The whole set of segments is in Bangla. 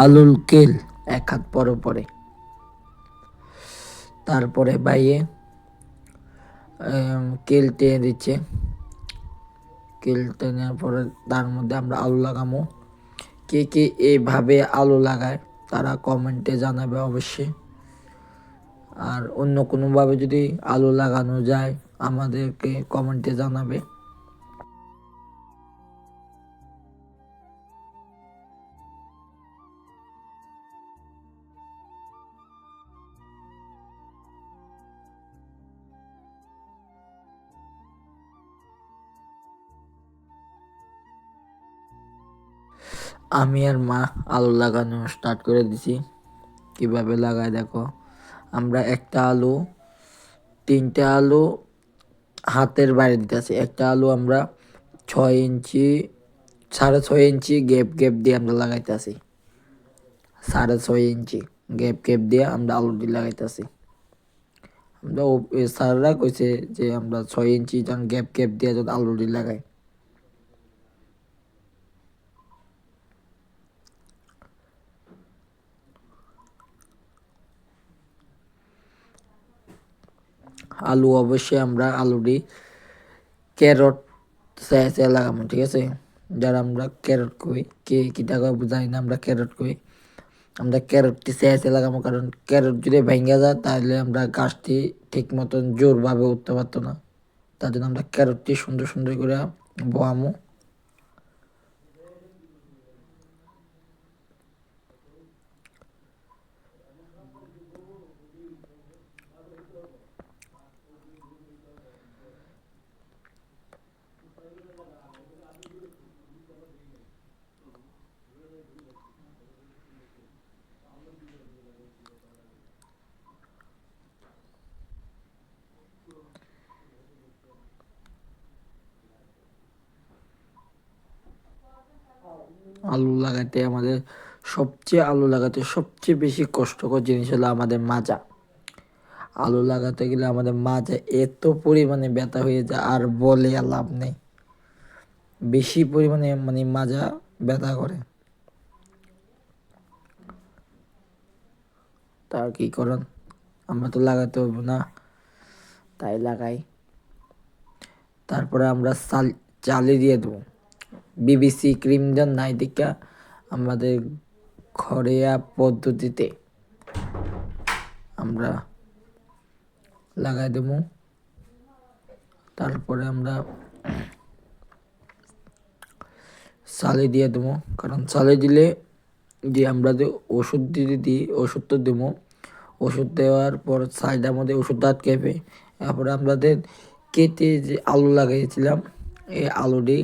আলুর কেল 1 হাত পরে পরে, তারপরে বাইয়ে কেল টেনে দিচ্ছে। কেল টেনার পরে তার মধ্যে আমরা আলু লাগামো। কে কে এইভাবে আলু লাগায় তারা কমেন্টে জানাবে অবশ্যই। আর অন্য কোনোভাবে যদি আলু লাগানো যায় আমাদেরকে কমেন্টে জানাবে। আমি আর মা আলু লাগানো স্টার্ট করে দিছি। কিভাবে লাগায় দেখো, আমরা একটা আলু, 3টে আলু হাতের বাইরে দিতেছি। একটা আলু আমরা 6 ইঞ্চি, 6.5 ইঞ্চি গ্যাপ দিয়ে আমরা লাগাইতেছি। 6.5 ইঞ্চি গ্যাপ দিয়ে আমরা আলুটি লাগাইতেছি। আমরা স্যাররা কইছে যে আমরা 6 ইঞ্চি যখন গ্যাপ দিয়ে যখন আলুটি লাগাই। আলু অবশ্যই আমরা আলুটি ক্যারট চেয়ে লাগাবো, ঠিক আছে। যারা আমরা ক্যারট কই, কে কিটা কই জানি না, আমরা ক্যারট কই। আমরা ক্যারটটি চেয়ে লাগাবো, কারণ ক্যারট যদি ভেঙে যায় তাহলে আমরা গাছটি ঠিক মতন জোরভাবে উঠতে পারতো না। তার জন্য আমরা ক্যারটটি সুন্দর সুন্দর করে বোয়ামো। আলু লাগাতে সবচেয়ে বেশি কষ্টকর জিনিস হলো আমাদের মাজা। আলু লাগাতে গেলে আমাদের মাজা এত পরিমাণে ব্যথা হয়ে যায় আর বলে আর লাভ নেই। বেশি পরিমাণে মাজা ব্যথা করে। তার কি করেন, আমরা তো লাগাতে হইব না, তাই লাগাই। তারপরে আমরা চালি দিয়ে দেবো। বিবিসি ক্রিম দেন নাই দিকা আমাদের ঘরোয়া পদ্ধতিতে আমরা লাগাই দেবো। তারপরে আমরা চালি দিয়ে দেবো, কারণ চালি দিলে যে আমরা যে ওষুধ দিই ওষুধ তো দেবো। ওষুধ দেওয়ার পর সাইডের মধ্যে ওষুধ আটকাবে। তারপরে আমাদের কেটে যে আলু লাগাইছিলাম এই আলুটি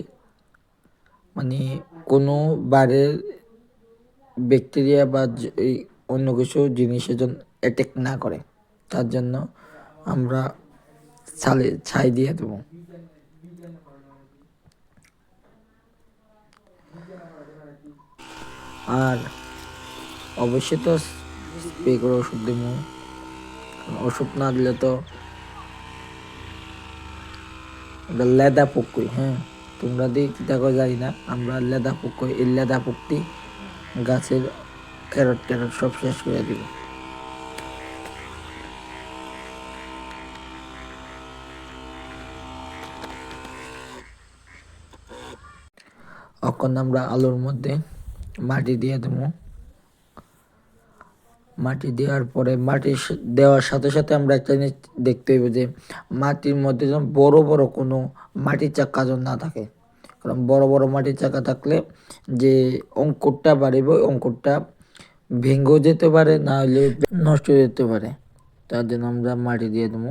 কোনো বাইরের ব্যাকটেরিয়া বা এই অন্য কিছু জিনিসের জন্য অ্যাটাক না করে, তার জন্য আমরা ছাই দিয়ে দেবো। আর অবশ্যই তো স্প্রে করে ওষুধ দেবো। ওষুধ না দিলে তো আমরা লেদা পোক কই, হ্যাঁ তোমরা দিয়ে কী দেখো জানি না, আমরা লেদা পোক কই। এই লেদা পোকটি গাছের ক্যারট সব শেষ করে দিব। এখন আমরা আলুর মধ্যে মাটি দিয়ে দেবো। মাটি দেওয়ার পরে দেওয়ার সাথে সাথে আমরা একটা জিনিস দেখতে হইব যে মাটির মধ্যে যেন বড় বড় কোনো মাটির চাকা যেন না থাকে। কারণ বড় বড় মাটির চাকা থাকলে যে অঙ্কুরটা বাড়িব অঙ্কুরটা ভেঙেও যেতে পারে, না হলে নষ্ট হয়ে যেতে পারে। তার জন্য আমরা মাটি দিয়ে দেবো।